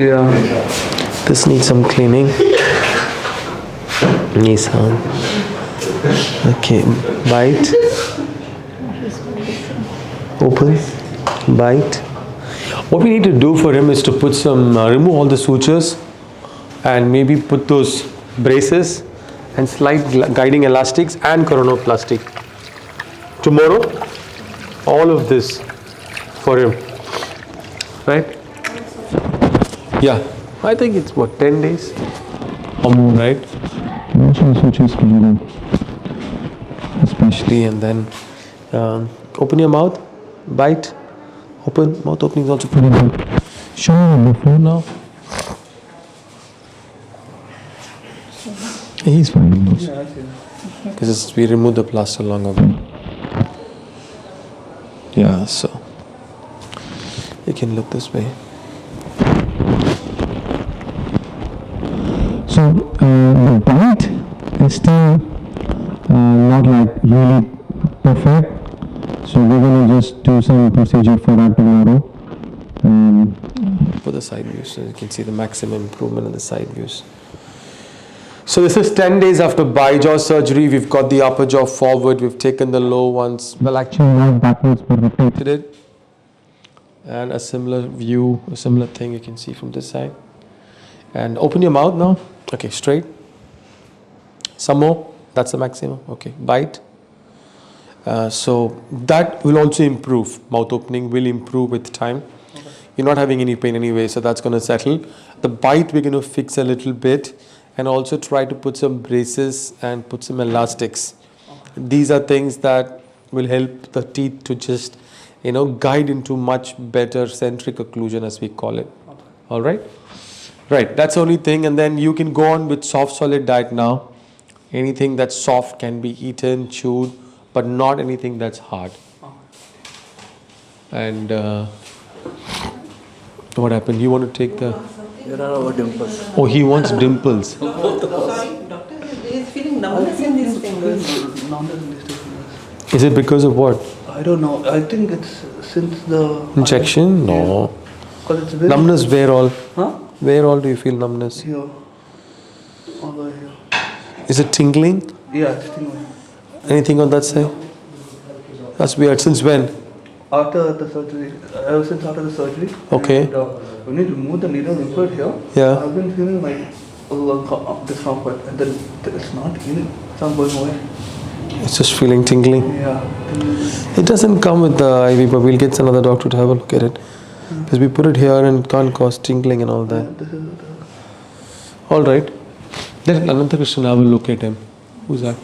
Yeah. This needs some cleaning. Nissan. Okay, bite. Open. Bite. What we need to do for him is to put some, remove all the sutures and maybe put those braces and slight guiding elastics and coronoplasty. Tomorrow, all of this for him. Right? Yeah, I think it's what, 10 days or more, right? Especially, and then open your mouth, bite, open, mouth opening is also pretty good. Show me before now. He's fine. Because we removed the plaster long ago. Yeah, so you can look this way. So the bite is still not like really perfect. So we're gonna just do some procedure for that tomorrow. For the side views, so you can see the maximum improvement in the side views. So this is 10 days after bi-jaw surgery. We've got the upper jaw forward. We've taken the low ones. Well, actually not backwards, but rotated it. And a similar view, a similar thing you can see from this side. And open your mouth now. Okay, straight. Some more. That's the maximum. Okay, bite. So that will also improve. Mouth opening will improve with time. Okay. You're not having any pain anyway, so that's going to settle. The bite we're going to fix a little bit, and also try to put some braces and put some elastics. Okay. These are things that will help the teeth to just, guide into much better centric occlusion, as we call it. Okay. All right. Right, that's the only thing, and then you can go on with soft solid diet now. Anything that's soft can be eaten, chewed, but not anything that's hard. And what happened? You want to take the... There are our dimples. Oh, he wants dimples. Sorry, doctor, he is feeling numbness in these fingers. Is it because of what? I don't know. I think it's since the... Injection? No. Because it's very... Numbness where all? Huh? Where all do you feel numbness? Here. Over here. Is it tingling? Yeah, it's tingling. Anything on that side? That's weird. Since when? After the surgery. Ever since after the surgery. Okay. And, when you remove the needle and put it here, Yeah. I've been feeling like a little discomfort, and then it's not healing. It's not going away. It's just feeling tingling. Yeah. It doesn't come with the IV, but we'll get another doctor to have a look at it. Because we put it here and it can't cause tingling and all that. All right. Let Anantha Krishnan have a look at him. Who's that?